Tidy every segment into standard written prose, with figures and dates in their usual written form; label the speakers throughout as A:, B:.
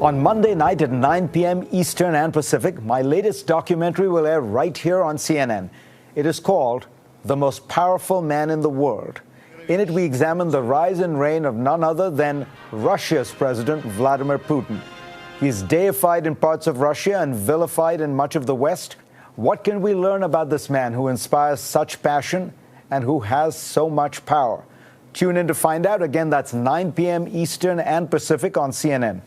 A: On Monday night at 9 p.m. Eastern and Pacific, my latest documentary will air right here on CNN. It is called The Most Powerful Man in the World. In it, we examine the rise and reign of none other than Russia's President, Vladimir Putin. He's deified in parts of Russia and vilified in much of the West. What can we learn about this man who inspires such passion and who has so much power? Tune in to find out. Again, that's 9 p.m. Eastern and Pacific on CNN.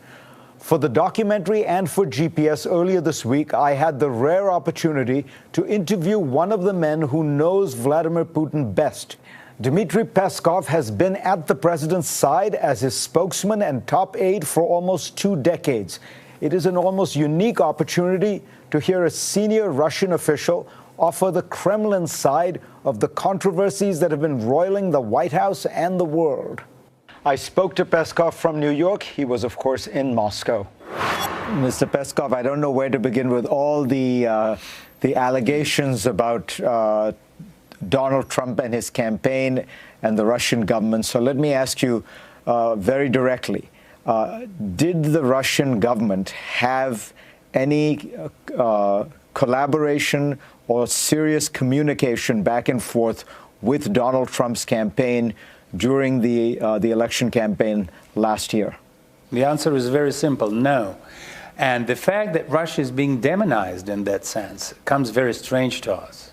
A: For the documentary and for GPS earlier this week, I had the rare opportunity to interview one of the men who knows Vladimir Putin best. Dmitry Peskov has been at the president's side as his spokesman and top aide for almost 2 decades. It is an almost unique opportunity to hear a senior Russian official offer the Kremlin side of the controversies that have been roiling the White House and the world. I spoke to Peskov from New York. He was, of course, in Moscow. Mr. Peskov, I don't know where to begin with all the allegations about Donald Trump and his campaign and the Russian government. So let me ask you very directly, did the Russian government have any collaboration or serious communication back and forth with Donald Trump's campaign during the election campaign last year?
B: The answer is very simple, no. And the fact that Russia is being demonized in that sense comes very strange to us.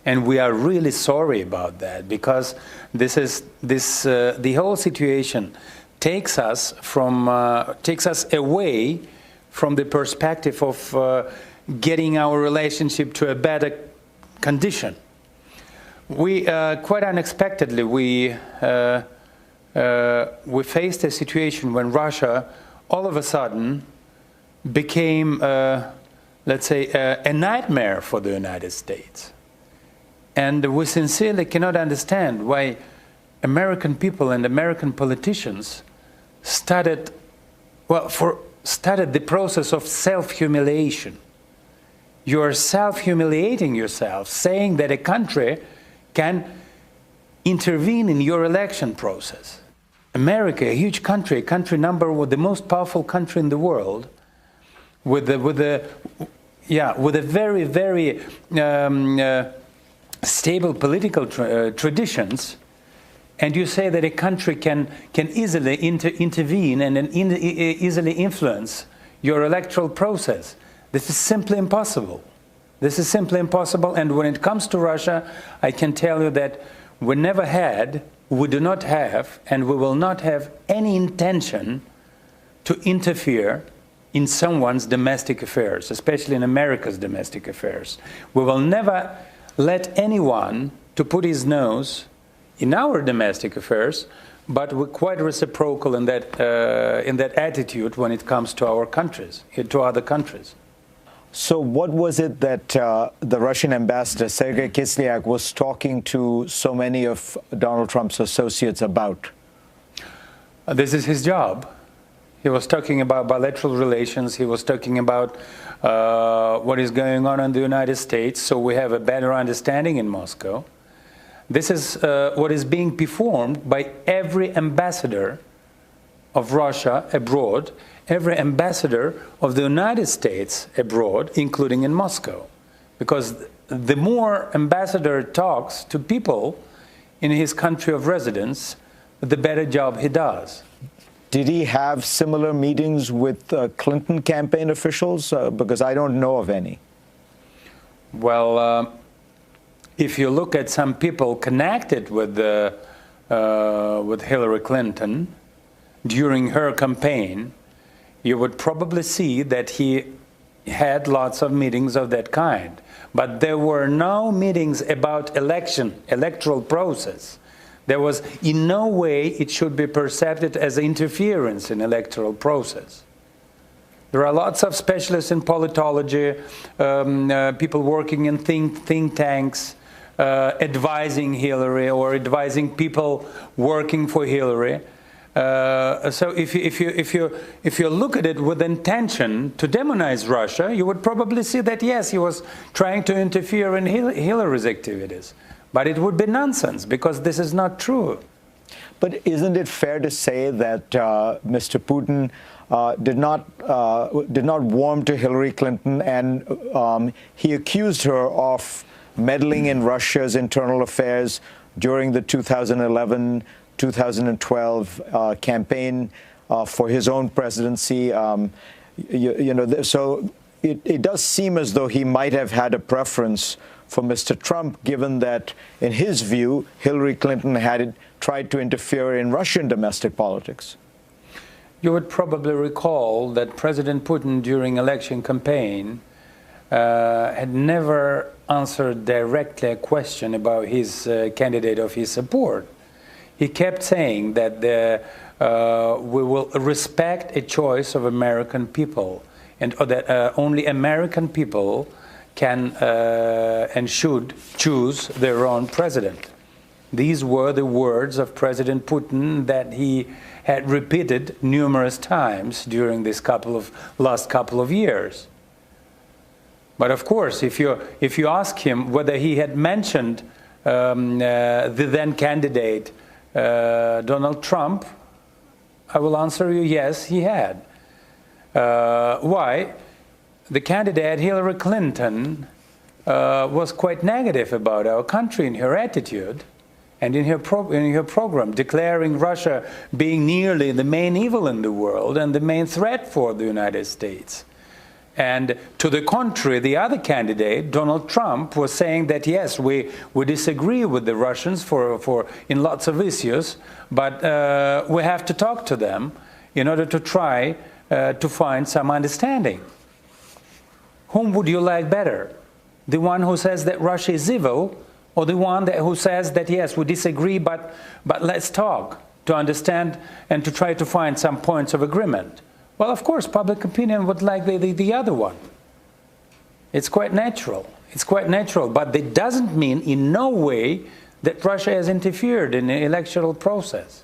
B: And we are really sorry about that, because the whole situation takes us away from the perspective of getting our relationship to a better condition. We quite unexpectedly we faced a situation when Russia all of a sudden became, let's say, a nightmare for the United States, and we sincerely cannot understand why American people and American politicians started the process of self-humiliation. You are self-humiliating yourself, saying that a country can intervene in your election process. America, a huge country, the most powerful country in the world, with a very, very stable political traditions, and you say that a country can easily intervene and easily influence your electoral process. This is simply impossible. This is simply impossible, and when it comes to Russia, I can tell you that we never had, we do not have, and we will not have any intention to interfere in someone's domestic affairs, especially in America's domestic affairs. We will never let anyone to put his nose in our domestic affairs, but we're quite reciprocal in that attitude when it comes to our countries, to other countries.
A: So what was it that the Russian ambassador, Sergei Kislyak, was talking to so many of Donald Trump's associates about?
B: This is his job. He was talking about bilateral relations. He was talking about what is going on in the United States, so we have a better understanding in Moscow. This is what is being performed by every ambassador of Russia abroad, every ambassador of the United States abroad, including in Moscow. Because the more ambassador talks to people in his country of residence, the better job he does.
A: Did he have similar meetings with Clinton campaign officials? Because I don't know of any.
B: Well, if you look at some people connected with Hillary Clinton during her campaign, you would probably see that he had lots of meetings of that kind. But there were no meetings about electoral process. There was in no way it should be perceived as interference in electoral process. There are lots of specialists in politology, people working in think tanks, advising Hillary or advising people working for Hillary. So if you look at it with intention to demonize Russia, you would probably see that, yes, he was trying to interfere in Hillary's activities. But it would be nonsense, because this is not true.
A: But isn't it fair to say that Mr. Putin did not warm to Hillary Clinton, and he accused her of meddling in Russia's internal affairs during the 2011-2012 campaign for his own presidency? So it does seem as though he might have had a preference for Mr. Trump, given that, in his view, Hillary Clinton had tried to interfere in Russian domestic politics.
B: You would probably recall that President Putin, during election campaign, had never answered directly a question about his candidate of his support. He kept saying that we will respect a choice of American people, and that only American people can and should choose their own president. These were the words of President Putin that he had repeated numerous times during this last couple of years. But of course, if you ask him whether he had mentioned the then candidate Donald Trump, I will answer you, yes, he had. Why? The candidate Hillary Clinton was quite negative about our country in her attitude and in her program, declaring Russia being nearly the main evil in the world and the main threat for the United States. And to the contrary, the other candidate, Donald Trump, was saying that, yes, we disagree with the Russians in lots of issues, but we have to talk to them in order to try to find some understanding. Whom would you like better? The one who says that Russia is evil, or the one who says that, yes, we disagree, but let's talk to understand and to try to find some points of agreement? Well, of course, public opinion would like the other one. It's quite natural. It's quite natural, but that doesn't mean in no way that Russia has interfered in the electoral process.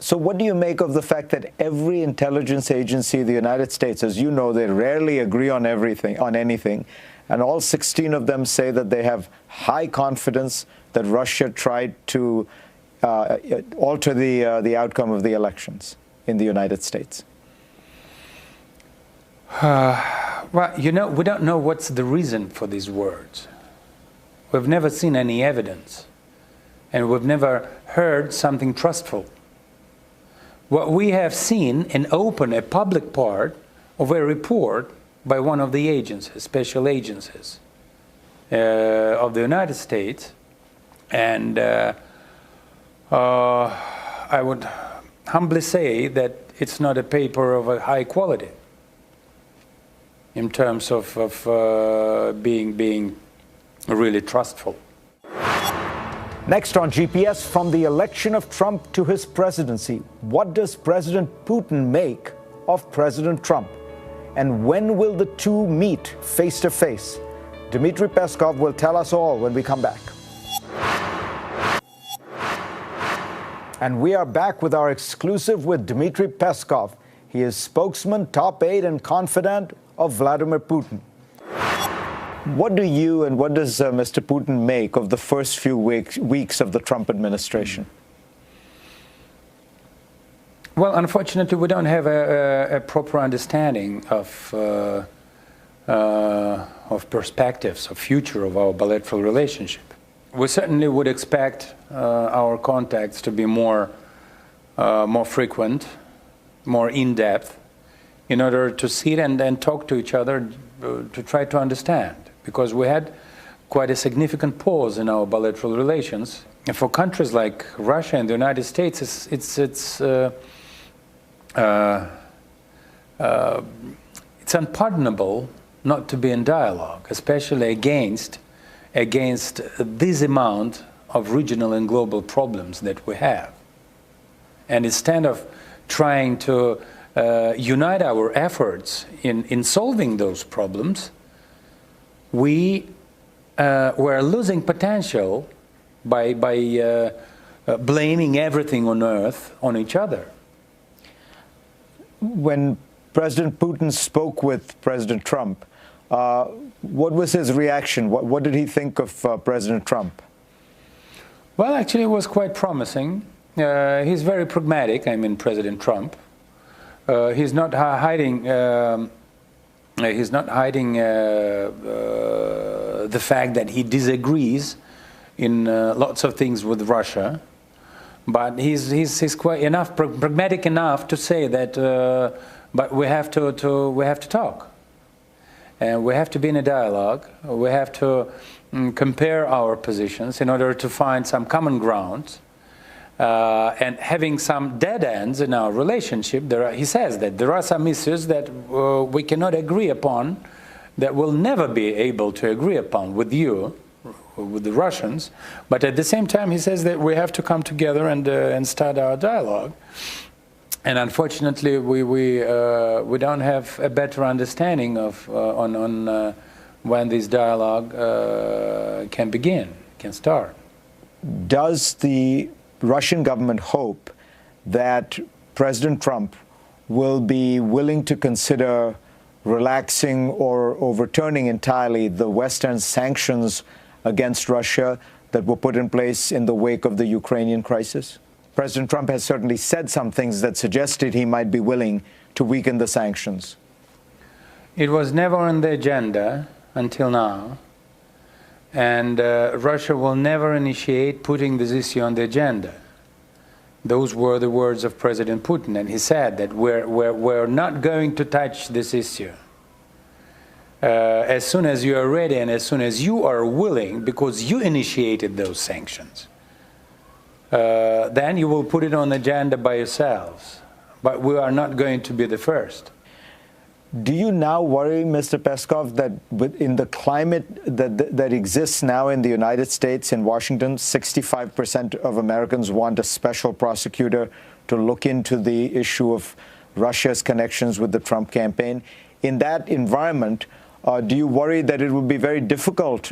A: So what do you make of the fact that every intelligence agency in the United States, as you know, they rarely agree on anything, and all 16 of them say that they have high confidence that Russia tried to alter the outcome of the elections in the United States?
B: Well, we don't know what's the reason for these words. We've never seen any evidence, and we've never heard something trustful. What we have seen and open a public part of a report by one of the agencies, special agencies of the United States, and I would humbly say that it's not a paper of a high quality in terms of being really trustful.
A: Next on GPS, from the election of Trump to his presidency, what does President Putin make of President Trump? And when will the two meet face to face? Dmitry Peskov will tell us all when we come back. And we are back with our exclusive with Dmitry Peskov. He is spokesman, top aide, and confidant of Vladimir Putin. What do you and what does Mr. Putin make of the first few weeks of the Trump administration?
B: Well, unfortunately, we don't have a proper understanding of perspectives, of future of our bilateral relationship. We certainly would expect our contacts to be more frequent, more in-depth, in order to sit and talk to each other to try to understand. Because we had quite a significant pause in our bilateral relations. And for countries like Russia and the United States, it's unpardonable not to be in dialogue, especially against this amount of regional and global problems that we have. And instead of trying to unite our efforts in solving those problems, we were losing potential by blaming everything on earth on each other.
A: When President Putin spoke with President Trump, what was his reaction? What did he think of President Trump?
B: Well, actually, it was quite promising. he's very pragmatic. I mean, President Trump. He's not hiding. He's not hiding the fact that he disagrees in lots of things with Russia, but he's quite enough pragmatic enough to say that. But we have to talk, and we have to be in a dialogue. We have to compare our positions in order to find some common ground. And having some dead ends in our relationship, he says that there are some issues that we cannot agree upon, that we'll never be able to agree upon with you, with the Russians. But at the same time, he says that we have to come together and start our dialogue. And unfortunately, we don't have a better understanding of on when this dialogue can start.
A: Does the Russian government hope that President Trump will be willing to consider relaxing or overturning entirely the Western sanctions against Russia that were put in place in the wake of the Ukrainian crisis? President Trump has certainly said some things that suggested he might be willing to weaken the sanctions.
B: It was never on the agenda until now. And Russia will never initiate putting this issue on the agenda. Those were the words of President Putin, and he said that we're not going to touch this issue. As soon as you are ready and as soon as you are willing, because you initiated those sanctions, then you will put it on the agenda by yourselves. But we are not going to be the first.
A: Do you now worry, Mr. Peskov, that in the climate that exists now in the United States, in Washington, 65% of Americans want a special prosecutor to look into the issue of Russia's connections with the Trump campaign? In that environment, do you worry that it would be very difficult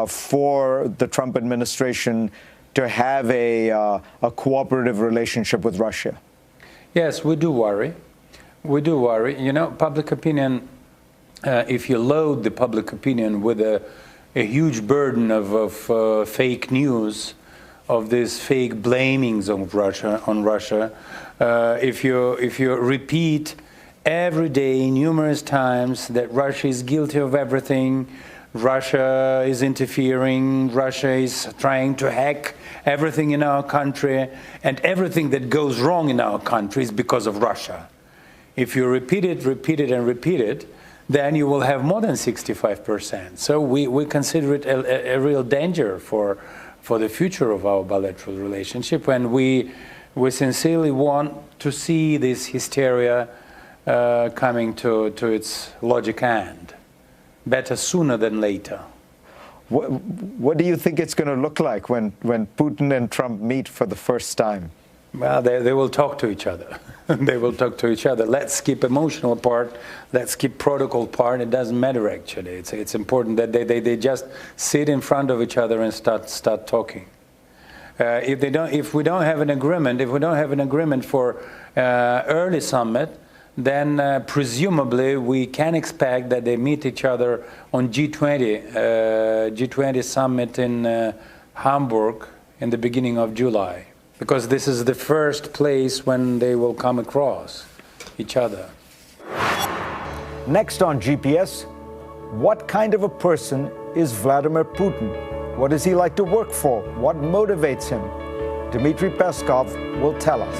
A: for the Trump administration to have a cooperative relationship with Russia?
B: Yes, we do worry. We do worry. You know, public opinion, if you load the public opinion with a huge burden of fake news, of these fake blamings on Russia, if you repeat every day numerous times that Russia is guilty of everything, Russia is interfering, Russia is trying to hack everything in our country, and everything that goes wrong in our country is because of Russia. If you repeat it, and repeat it, then you will have more than 65%. So we consider it a real danger for the future of our bilateral relationship, and we sincerely want to see this hysteria coming to its logic end. Better sooner than later.
A: What do you think it's going to look like when Putin and Trump meet for the first time?
B: Well, they will talk to each other. They will talk to each other. Let's skip emotional part. Let's skip protocol part. It doesn't matter, actually. It's important that they just sit in front of each other and start talking. If we don't have an agreement for early summit, then presumably we can expect that they meet each other on G20 summit in Hamburg in the beginning of July. Because this is the first place when they will come across each other.
A: Next on GPS, what kind of a person is Vladimir Putin? What does he like to work for? What motivates him? Dmitry Peskov will tell us.